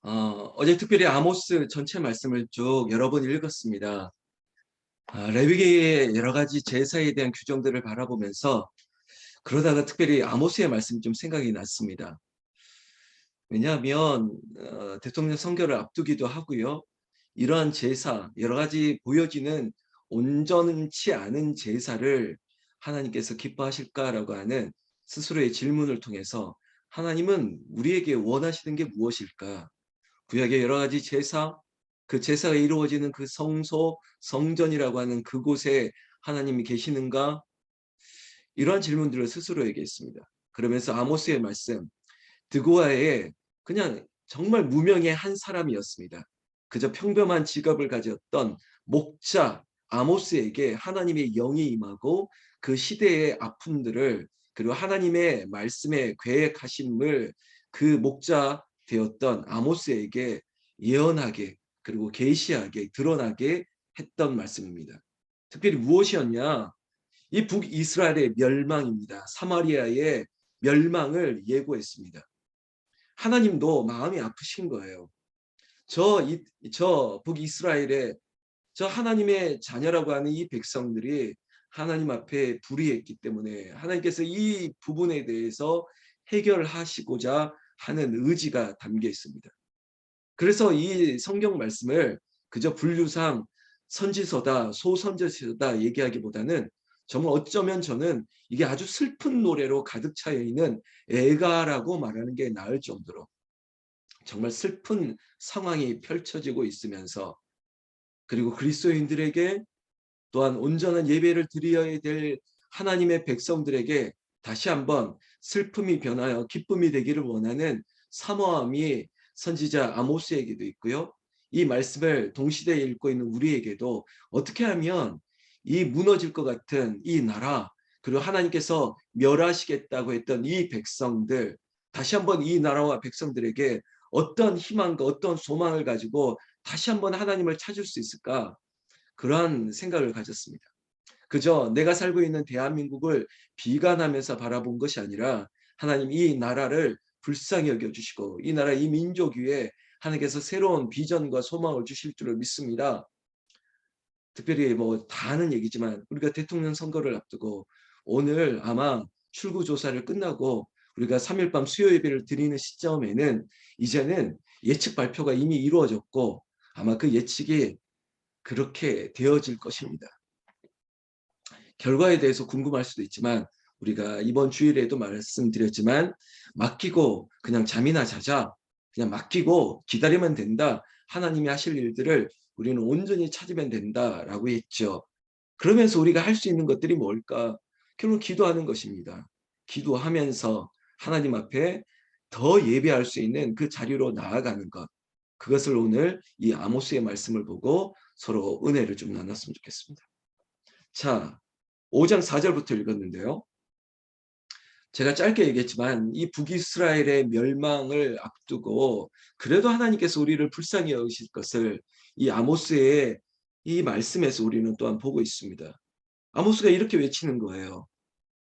어제 특별히 아모스 전체 말씀을 쭉 여러 번 읽었습니다. 레위기의 여러 가지 제사에 대한 규정들을 바라보면서 그러다가 특별히 아모스의 말씀이 좀 생각이 났습니다. 왜냐하면 대통령 선거를 앞두기도 하고요. 이러한 제사, 여러 가지 보여지는 온전치 않은 제사를 하나님께서 기뻐하실까라고 하는 스스로의 질문을 통해서 하나님은 우리에게 원하시는 게 무엇일까? 구약의 여러 가지 제사, 그 제사가 이루어지는 그 성소, 성전이라고 하는 그곳에 하나님이 계시는가? 이러한 질문들을 스스로에게 했습니다. 그러면서 아모스의 말씀, 드고아의 그냥 정말 무명의 한 사람이었습니다. 그저 평범한 직업을 가졌던 목자 아모스에게 하나님의 영이 임하고 그 시대의 아픔들을, 그리고 하나님의 말씀에 계획하심을 그 목자 되었던 아모스에게 예언하게, 그리고 계시하게 드러나게 했던 말씀입니다. 특별히 무엇이었냐? 이 북이스라엘의 멸망입니다. 사마리아의 멸망을 예고했습니다. 하나님도 마음이 아프신 거예요. 저 북이스라엘의 저 하나님의 자녀라고 하는 이 백성들이 하나님 앞에 불의했기 때문에 하나님께서 이 부분에 대해서 해결하시고자 하는 의지가 담겨 있습니다. 그래서 이 성경 말씀을 그저 분류상 선지서다, 소선지서다 얘기하기보다는 정말 어쩌면 저는 이게 아주 슬픈 노래로 가득 차여 있는 애가라고 말하는 게 나을 정도로 정말 슬픈 상황이 펼쳐지고 있으면서, 그리고 그리스도인들에게 또한 온전한 예배를 드려야 될 하나님의 백성들에게 다시 한번 슬픔이 변하여 기쁨이 되기를 원하는 사모함이 선지자 아모스에게도 있고요. 이 말씀을 동시대에 읽고 있는 우리에게도 어떻게 하면 이 무너질 것 같은 이 나라, 그리고 하나님께서 멸하시겠다고 했던 이 백성들, 다시 한번 이 나라와 백성들에게 어떤 희망과 어떤 소망을 가지고 다시 한번 하나님을 찾을 수 있을까? 그러한 생각을 가졌습니다. 그저 내가 살고 있는 대한민국을 비관하면서 바라본 것이 아니라 하나님 이 나라를 불쌍히 여겨주시고 이 나라 이 민족 위에 하나님께서 새로운 비전과 소망을 주실 줄을 믿습니다. 특별히 뭐 다 아는 얘기지만 우리가 대통령 선거를 앞두고 오늘 아마 출구조사를 끝나고 우리가 3일 밤 수요 예배를 드리는 시점에는 이제는 예측 발표가 이미 이루어졌고 아마 그 예측이 그렇게 되어질 것입니다. 결과에 대해서 궁금할 수도 있지만 우리가 이번 주일에도 말씀드렸지만 맡기고 그냥 잠이나 자자, 그냥 맡기고 기다리면 된다, 하나님이 하실 일들을 우리는 온전히 찾으면 된다라고 했죠. 그러면서 우리가 할 수 있는 것들이 뭘까? 결국 기도하는 것입니다. 기도하면서 하나님 앞에 더 예배할 수 있는 그 자리로 나아가는 것, 그것을 오늘 이 아모스의 말씀을 보고 서로 은혜를 좀 나눴으면 좋겠습니다. 자, 5장 4절부터 읽었는데요. 제가 짧게 얘기했지만 이 북이스라엘의 멸망을 앞두고 그래도 하나님께서 우리를 불쌍히 여기실 것을 이 아모스의 이 말씀에서 우리는 또한 보고 있습니다. 아모스가 이렇게 외치는 거예요.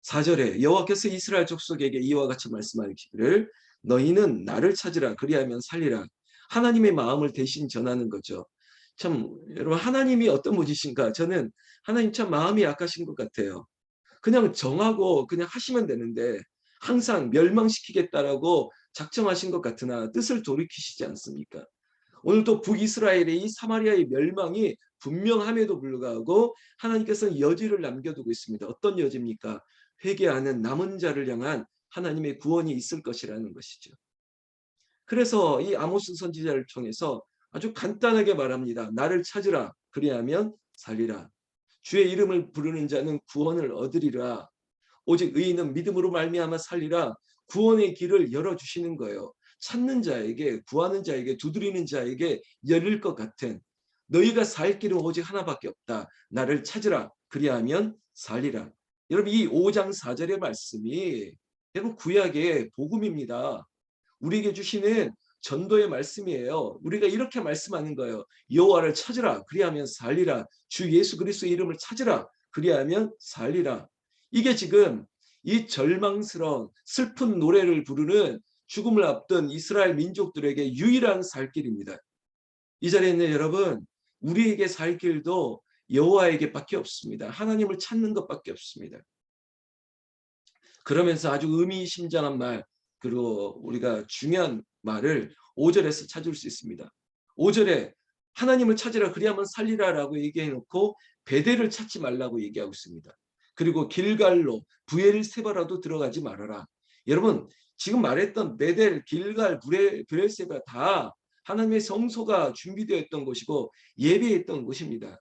4절에 여호와께서 이스라엘 족속에게 이와 같이 말씀하시기를 너희는 나를 찾으라 그리하면 살리라. 하나님의 마음을 대신 전하는 거죠. 참 여러분, 하나님이 어떤 분이신가? 저는 하나님 참 마음이 약하신 것 같아요. 그냥 정하고 그냥 하시면 되는데 항상 멸망시키겠다라고 작정하신 것 같으나 뜻을 돌이키시지 않습니까? 오늘도 북이스라엘의 이 사마리아의 멸망이 분명함에도 불구하고 하나님께서는 여지를 남겨두고 있습니다. 어떤 여지입니까? 회개하는 남은 자를 향한 하나님의 구원이 있을 것이라는 것이죠. 그래서 이 아모스 선지자를 통해서 아주 간단하게 말합니다. 나를 찾으라. 그리하면 살리라. 주의 이름을 부르는 자는 구원을 얻으리라. 오직 의인은 믿음으로 말미암아 살리라. 구원의 길을 열어주시는 거예요. 찾는 자에게, 구하는 자에게, 두드리는 자에게 열릴 것 같은, 너희가 살 길은 오직 하나밖에 없다. 나를 찾으라. 그리하면 살리라. 여러분, 이 5장 4절의 말씀이 여러분 구약의 복음입니다. 우리에게 주시는 전도의 말씀이에요. 우리가 이렇게 말씀하는 거예요. 여호와를 찾으라. 그리하면 살리라. 주 예수 그리스도의 이름을 찾으라. 그리하면 살리라. 이게 지금 이 절망스러운 슬픈 노래를 부르는 죽음을 앞둔 이스라엘 민족들에게 유일한 살 길입니다. 이 자리에 있는 여러분, 우리에게 살 길도 여호와에게밖에 없습니다. 하나님을 찾는 것밖에 없습니다. 그러면서 아주 의미심장한 말, 그리고 우리가 중요한 말을 5절에서 찾을 수 있습니다. 5절에 하나님을 찾으라 그리하면 살리라라고 얘기해 놓고 베델을 찾지 말라고 얘기하고 있습니다. 그리고 길갈로 브엘세바라도 들어가지 말아라. 여러분, 지금 말했던 베델, 길갈, 브엘세바 다 하나님의 성소가 준비되어 있던 곳이고 예배했던 곳입니다.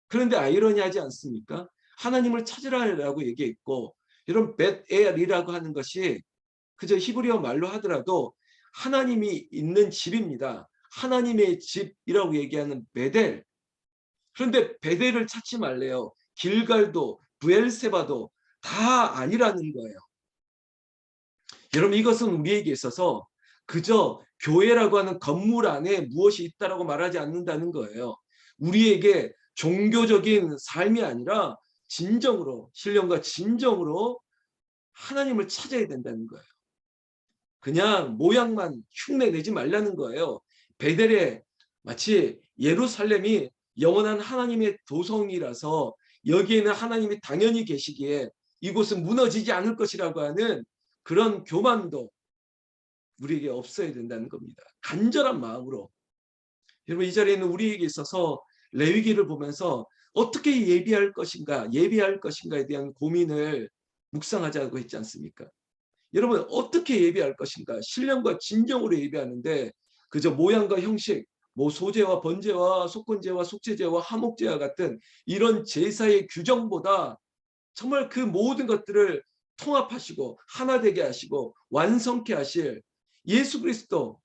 그런데 아이러니하지 않습니까? 하나님을 찾으라고 얘기했고, 여러분 벳엘이라고 하는 것이 그저 히브리어 말로 하더라도 하나님이 있는 집입니다. 하나님의 집이라고 얘기하는 베델. 그런데 베델을 찾지 말래요. 길갈도 브엘세바도 다 아니라는 거예요. 여러분, 이것은 우리에게 있어서 그저 교회라고 하는 건물 안에 무엇이 있다라고 말하지 않는다는 거예요. 우리에게 종교적인 삶이 아니라 진정으로, 신령과 진정으로 하나님을 찾아야 된다는 거예요. 그냥 모양만 흉내내지 말라는 거예요. 베델에 마치 예루살렘이 영원한 하나님의 도성이라서 여기에는 하나님이 당연히 계시기에 이곳은 무너지지 않을 것이라고 하는 그런 교만도 우리에게 없어야 된다는 겁니다. 간절한 마음으로. 여러분, 이 자리에 있는 우리에게 있어서 레위기를 보면서 어떻게 예비할 것인가에 대한 고민을 묵상하자고 했지 않습니까? 여러분, 어떻게 예배할 것인가? 신령과 진정으로 예배하는데 그저 모양과 형식, 뭐 소제와 번제와 속건제와 속죄제와 화목제와 같은 이런 제사의 규정보다 정말 그 모든 것들을 통합하시고 하나 되게 하시고 완성케 하실 예수 그리스도,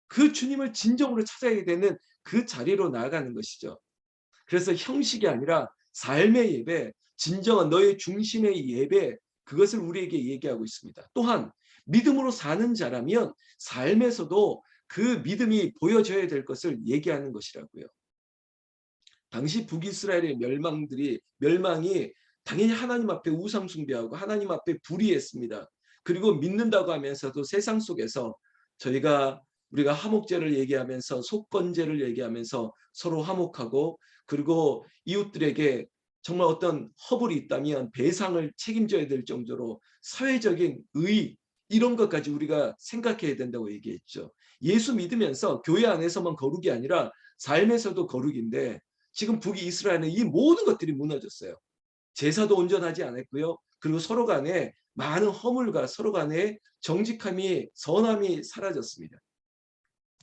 그 주님을 진정으로 찾아야 되는 그 자리로 나아가는 것이죠. 그래서 형식이 아니라 삶의 예배, 진정한 너의 중심의 예배, 그것을 우리에게 얘기하고 있습니다. 또한 믿음으로 사는 자라면 삶에서도 그 믿음이 보여져야 될 것을 얘기하는 것이라고요. 당시 북이스라엘의 멸망이 당연히 하나님 앞에 우상 숭배하고 하나님 앞에 불의했습니다. 그리고 믿는다고 하면서도 세상 속에서 우리가 화목제를 얘기하면서 속건제를 얘기하면서 서로 화목하고, 그리고 이웃들에게 정말 어떤 허물이 있다면 배상을 책임져야 될 정도로 사회적인 의, 이런 것까지 우리가 생각해야 된다고 얘기했죠. 예수 믿으면서 교회 안에서만 거룩이 아니라 삶에서도 거룩인데 지금 북이스라엘은 이 모든 것들이 무너졌어요. 제사도 온전하지 않았고요. 그리고 서로 간에 많은 허물과 서로 간에 정직함이, 선함이 사라졌습니다.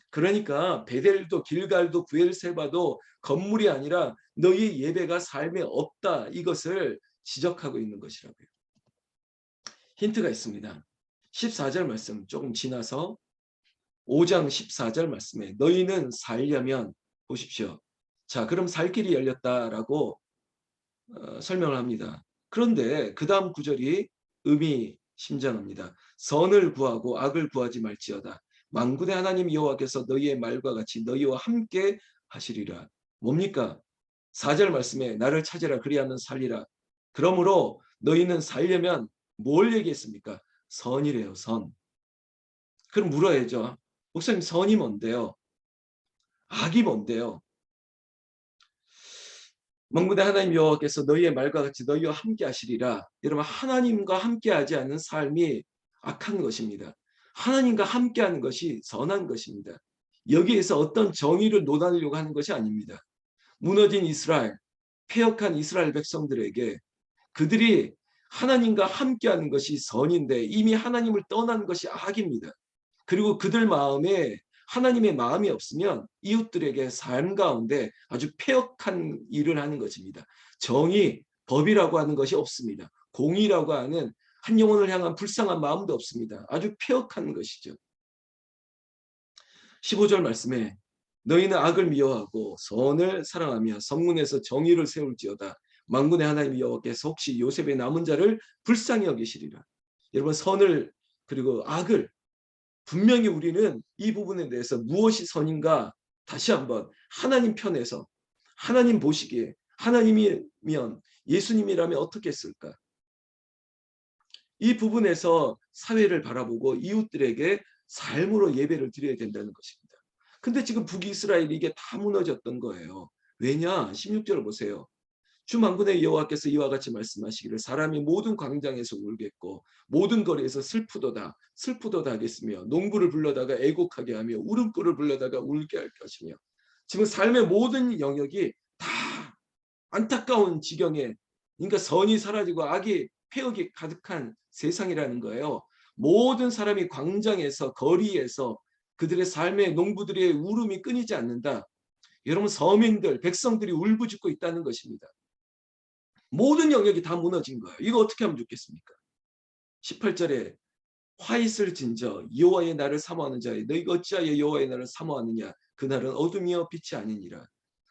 그러니까 베델도 길갈도 브엘세바도 건물이 아니라 너희 예배가 삶에 없다, 이것을 지적하고 있는 것이라고요. 힌트가 있습니다. 14절 말씀 조금 지나서 5장 14절 말씀에 너희는 살려면, 보십시오. 자, 그럼 살 길이 열렸다라고 설명을 합니다. 그런데 그 다음 구절이 의미심장합니다. 선을 구하고 악을 구하지 말지어다. 만군의 하나님 여호와께서 너희의 말과 같이 너희와 함께 하시리라. 뭡니까? 4절 말씀에 나를 찾으라 그리하면 살리라. 그러므로 너희는 살려면 뭘 얘기했습니까? 선이래요, 선. 그럼 물어야죠. 목사님, 선이 뭔데요? 악이 뭔데요? 만군의 하나님 여호와께서 너희의 말과 같이 너희와 함께 하시리라. 여러분, 하나님과 함께하지 않는 삶이 악한 것입니다. 하나님과 함께하는 것이 선한 것입니다. 여기에서 어떤 정의를 논하려고 하는 것이 아닙니다. 무너진 이스라엘, 패역한 이스라엘 백성들에게 그들이 하나님과 함께하는 것이 선인데 이미 하나님을 떠난 것이 악입니다. 그리고 그들 마음에 하나님의 마음이 없으면 이웃들에게 삶 가운데 아주 패역한 일을 하는 것입니다. 정의, 법이라고 하는 것이 없습니다. 공의라고 하는 한 영혼을 향한 불쌍한 마음도 없습니다. 아주 패역한 것이죠. 15절 말씀에 너희는 악을 미워하고 선을 사랑하며 성문에서 정의를 세울지어다. 만군의 하나님 여호와께서 혹시 요셉의 남은 자를 불쌍히 여기시리라. 여러분, 선을 그리고 악을, 분명히 우리는 이 부분에 대해서 무엇이 선인가 다시 한번 하나님 편에서, 하나님 보시기에 하나님이면, 예수님이라면 어떻게 했을까? 이 부분에서 사회를 바라보고 이웃들에게 삶으로 예배를 드려야 된다는 것입니다. 근데 지금 북이스라엘이 이게 다 무너졌던 거예요. 왜냐? 16절 보세요. 주 만군의 여호와께서 이와 같이 말씀하시기를 사람이 모든 광장에서 울겠고 모든 거리에서 슬프도다 슬프도다 하겠으며 농부를 불러다가 애곡하게 하며 울음꾼을 불러다가 울게 할 것이며 지금 삶의 모든 영역이 다 안타까운 지경에 그러니까 선이 사라지고 악이 폐역이 가득한 세상이라는 거예요. 모든 사람이 광장에서 거리에서 그들의 삶의 농부들의 울음이 끊이지 않는다. 여러분 서민들 백성들이 울부짖고 있다는 것입니다. 모든 영역이 다 무너진 거예요. 이거 어떻게 하면 좋겠습니까? 18절에 화 있을 진저 여호와의 날을 사모하는 자여 너희가 어찌하여 여호와의 날을 사모하느냐 그날은 어둠이여 빛이 아니니라.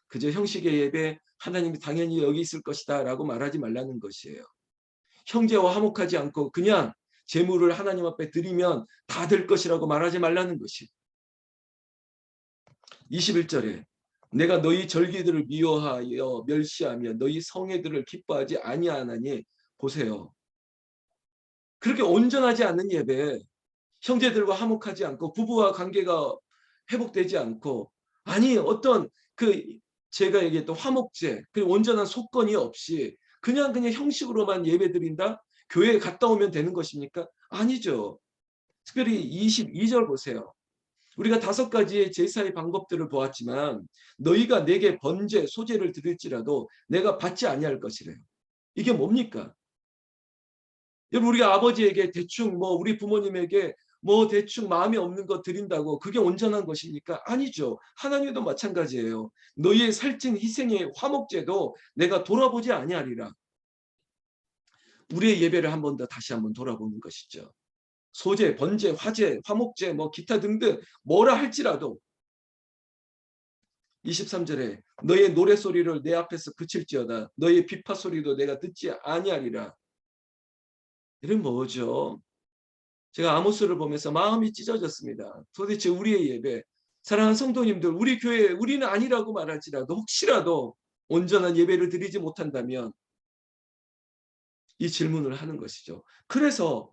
그저 형식의 예배 하나님이 당연히 여기 있을 것이다 라고 말하지 말라는 것이에요. 형제와 화목하지 않고 그냥 재물을 하나님 앞에 드리면 다 될 것이라고 말하지 말라는 것이. 21절에 내가 너희 절기들을 미워하여 멸시하며 너희 성회들을 기뻐하지 아니하나니 보세요. 그렇게 온전하지 않는 예배, 형제들과 화목하지 않고 부부와 관계가 회복되지 않고 아니 어떤 그 제가 얘기했던 화목제 그리고 온전한 속건이 없이 그냥 형식으로만 예배드린다? 교회에 갔다 오면 되는 것입니까? 아니죠. 특별히 22절 보세요. 우리가 5가지의 제사의 방법들을 보았지만 너희가 내게 번제, 소제를 드릴지라도 내가 받지 아니할 것이래요. 이게 뭡니까? 여러분 우리가 아버지에게 대충 우리 부모님에게 대충 마음에 없는 거 드린다고 그게 온전한 것입니까? 아니죠. 하나님도 마찬가지예요. 너희의 살찐 희생의 화목제도 내가 돌아보지 아니하리라. 우리의 예배를 한 번 더 다시 한번 돌아보는 것이죠. 소제, 번제, 화제, 화목제, 기타 등등 뭐라 할지라도 23절에 너의 노래소리를 내 앞에서 그칠지어다. 너의 비파 소리도 내가 듣지 아니하리라. 이런 뭐죠? 제가 아모스를 보면서 마음이 찢어졌습니다. 도대체 우리의 예배, 사랑하는 성도님들, 우리 교회 우리는 아니라고 말할지라도 혹시라도 온전한 예배를 드리지 못한다면 이 질문을 하는 것이죠. 그래서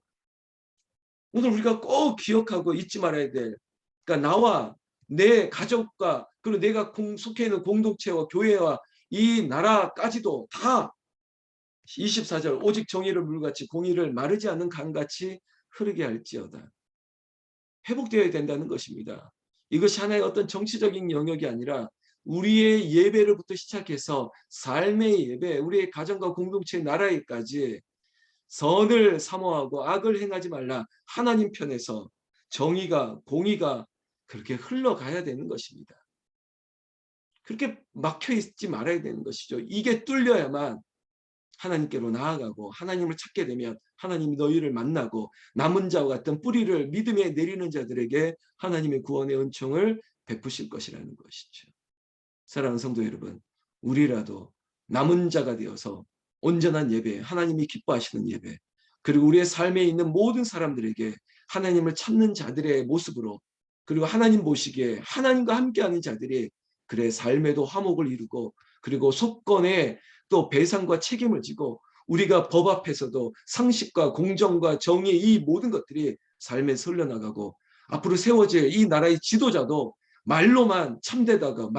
오늘 우리가 꼭 기억하고 잊지 말아야 될 그러니까 나와 내 가족과 그리고 내가 속해 있는 공동체와 교회와 이 나라까지도 다 24절 오직 정의를 물같이 공의를 마르지 않는 강같이 흐르게 할지어다. 회복되어야 된다는 것입니다. 이것이 하나의 어떤 정치적인 영역이 아니라 우리의 예배로부터 시작해서 삶의 예배, 우리의 가정과 공동체 나라에까지 선을 사모하고 악을 행하지 말라. 하나님 편에서 정의가 공의가 그렇게 흘러가야 되는 것입니다. 그렇게 막혀 있지 말아야 되는 것이죠. 이게 뚫려야만 하나님께로 나아가고 하나님을 찾게 되면 하나님이 너희를 만나고 남은 자와 같은 뿌리를 믿음에 내리는 자들에게 하나님의 구원의 은총을 베푸실 것이라는 것이죠. 사랑하는 성도 여러분, 우리라도 남은 자가 되어서 온전한 예배, 하나님이 기뻐하시는 예배, 그리고 우리의 삶에 있는 모든 사람들에게 하나님을 찾는 자들의 모습으로 그리고 하나님 보시기에 하나님과 함께하는 자들이 그래 삶에도 화목을 이루고 그리고 속건에 또 배상과 책임을 지고 우리가 법 앞에서도 상식과 공정과 정의 이 모든 것들이 삶에 흘러나가고 앞으로 세워질 이 나라의 지도자도 말로만 참되다가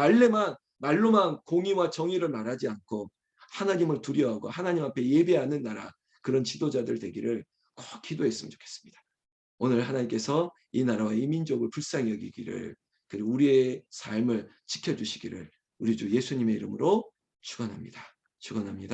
말로만 공의와 정의를 말하지 않고 하나님을 두려워하고 하나님 앞에 예배하는 나라 그런 지도자들 되기를 꼭 기도했으면 좋겠습니다. 오늘 하나님께서 이 나라와 이 민족을 불쌍히 여기기를 그리고 우리의 삶을 지켜주시기를 우리 주 예수님의 이름으로 축원합니다. 축원합니다.